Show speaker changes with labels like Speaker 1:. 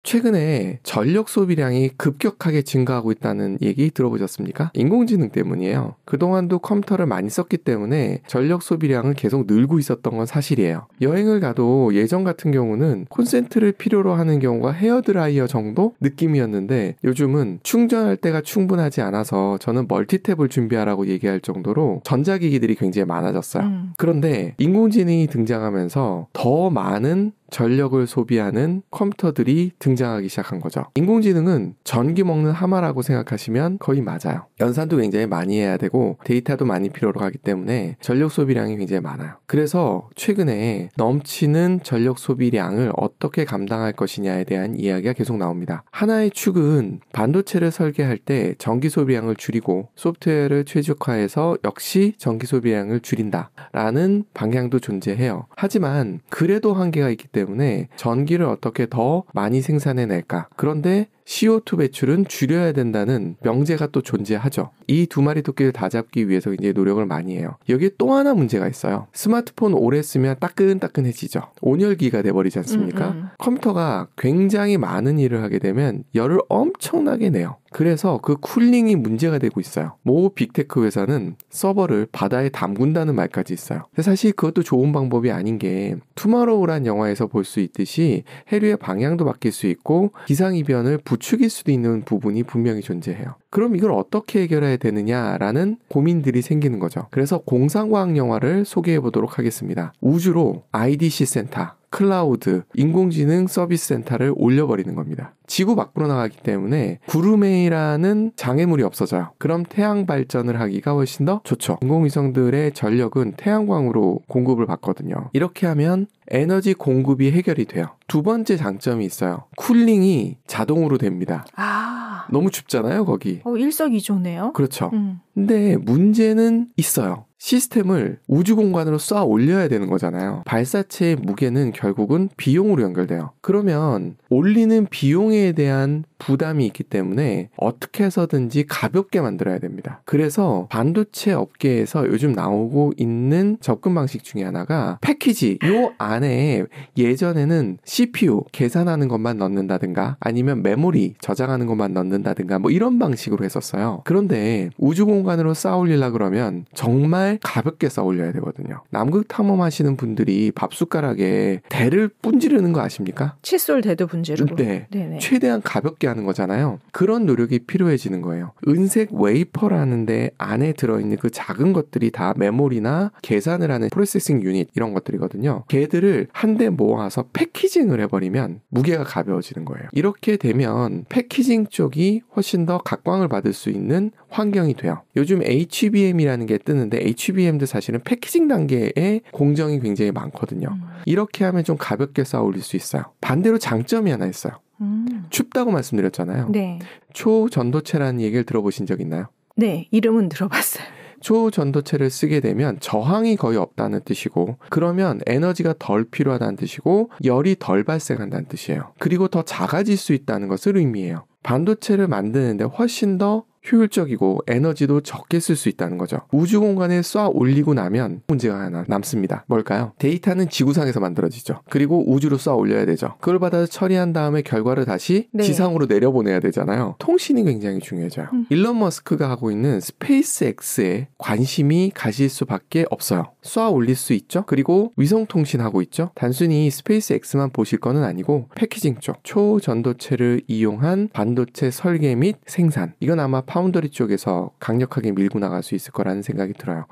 Speaker 1: 최근에 전력 소비량이 급격하게 증가하고 있다는 얘기 들어보셨습니까? 인공지능 때문이에요. 그동안도 컴퓨터를 많이 썼기 때문에 전력 소비량은 계속 늘고 있었던 건 사실이에요. 여행을 가도 예전 같은 경우는 콘센트를 필요로 하는 경우가 헤어드라이어 정도 느낌이었는데 요즘은 충전할 때가 충분하지 않아서 저는 멀티탭을 준비하라고 얘기할 정도로 전자기기들이 굉장히 많아졌어요. 그런데 인공지능이 등장하면서 더 많은 전력을 소비하는 컴퓨터들이 등장하기 시작한 거죠. 인공지능은 전기 먹는 하마라고 생각하시면 거의 맞아요. 연산도 굉장히 많이 해야 되고 데이터도 많이 필요로 하기 때문에 전력 소비량이 굉장히 많아요. 그래서 최근에 넘치는 전력 소비량을 어떻게 감당할 것이냐에 대한 이야기가 계속 나옵니다. 하나의 축은 반도체를 설계할 때 전기 소비량을 줄이고 소프트웨어를 최적화해서 역시 전기 소비량을 줄인다라는 방향도 존재해요. 하지만 그래도 한계가 있기 때문에 전기를 어떻게 더 많이 생산해낼까? 그런데 CO2 배출은 줄여야 된다는 명제가 또 존재하죠. 이 두 마리 토끼를 다 잡기 위해서 이제 노력을 많이 해요. 여기에 또 하나 문제가 있어요. 스마트폰 오래 쓰면 따끈따끈해지죠. 온열기가 돼버리지 않습니까? 컴퓨터가 굉장히 많은 일을 하게 되면 열을 엄청나게 내요. 그래서 그 쿨링이 문제가 되고 있어요. 모 빅테크 회사는 서버를 바다에 담근다는 말까지 있어요. 사실 그것도 좋은 방법이 아닌 게 투마로우란 영화에서 볼 수 있듯이 해류의 방향도 바뀔 수 있고 기상이변을 부추길 수도 있는 부분이 분명히 존재해요. 그럼 이걸 어떻게 해결해야 되느냐라는 고민들이 생기는 거죠. 그래서 공상과학 영화를 소개해 보도록 하겠습니다. 우주로 IDC 센터, 클라우드, 인공지능 서비스 센터를 올려버리는 겁니다. 지구 밖으로 나가기 때문에 구름에이라는 장애물이 없어져요. 그럼 태양 발전을 하기가 훨씬 더 좋죠. 인공위성들의 전력은 태양광으로 공급을 받거든요. 이렇게 하면 에너지 공급이 해결이 돼요. 두 번째 장점이 있어요. 쿨링이 자동으로 됩니다. 너무 춥잖아요, 거기.
Speaker 2: 일석이조네요.
Speaker 1: 그렇죠. 근데 문제는 있어요. 시스템을 우주 공간으로 쏴 올려야 되는 거잖아요. 발사체의 무게는 결국은 비용으로 연결돼요. 그러면 올리는 비용에 대한 부담이 있기 때문에 어떻게 해서든지 가볍게 만들어야 됩니다. 그래서 반도체 업계에서 요즘 나오고 있는 접근 방식 중에 하나가 패키지, 요 안에 예전에는 CPU 계산하는 것만 넣는다든가 아니면 메모리 저장하는 것만 넣는다든가 뭐 이런 방식으로 했었어요. 그런데 우주 공간으로 쌓아 올리려고 그러면 정말 가볍게 쌓아 올려야 되거든요. 남극 탐험하시는 분들이 밥숟가락에 대를 분지르는 거 아십니까?
Speaker 2: 칫솔 대도 분지르고.
Speaker 1: 네.
Speaker 2: 네네.
Speaker 1: 최대한 가볍게 하는 거잖아요. 그런 노력이 필요해지는 거예요. 은색 웨이퍼라는 데 안에 들어있는 그 작은 것들이 다 메모리나 계산을 하는 프로세싱 유닛 이런 것들이거든요. 걔들을 한데 모아서 패키징을 해버리면 무게가 가벼워지는 거예요. 이렇게 되면 패키징 쪽이 훨씬 더 각광을 받을 수 있는 환경이 돼요. 요즘 HBM이라는 게 뜨는데 HBM도 사실은 패키징 단계에 공정이 굉장히 많거든요. 이렇게 하면 좀 가볍게 쌓아 올릴 수 있어요. 반대로 장점이 하나 있어요. 춥다고 말씀드렸잖아요.
Speaker 2: 네.
Speaker 1: 초전도체라는 얘기를 들어보신 적 있나요?
Speaker 2: 네, 이름은 들어봤어요.
Speaker 1: 초전도체를 쓰게 되면 저항이 거의 없다는 뜻이고 그러면 에너지가 덜 필요하다는 뜻이고 열이 덜 발생한다는 뜻이에요. 그리고 더 작아질 수 있다는 것을 의미해요. 반도체를 만드는데 훨씬 더 효율적이고 에너지도 적게 쓸 수 있다는 거죠. 우주 공간에 쏴 올리고 나면 문제가 하나 남습니다. 뭘까요? 데이터는 지구상에서 만들어지죠. 그리고 우주로 쏴 올려야 되죠. 그걸 받아서 처리한 다음에 결과를 다시 지상으로 내려보내야 되잖아요. 통신이 굉장히 중요해져요. 일론 머스크가 하고 있는 스페이스X에 관심이 가실 수밖에 없어요. 쏴 올릴 수 있죠. 그리고 위성 통신하고 있죠. 단순히 스페이스X만 보실 거는 아니고 패키징 쪽, 초전도체를 이용한 반도체 설계 및 생산, 이건 아마 파운더리 쪽에서 강력하게 밀고 나갈 수 있을 거라는 생각이 들어요.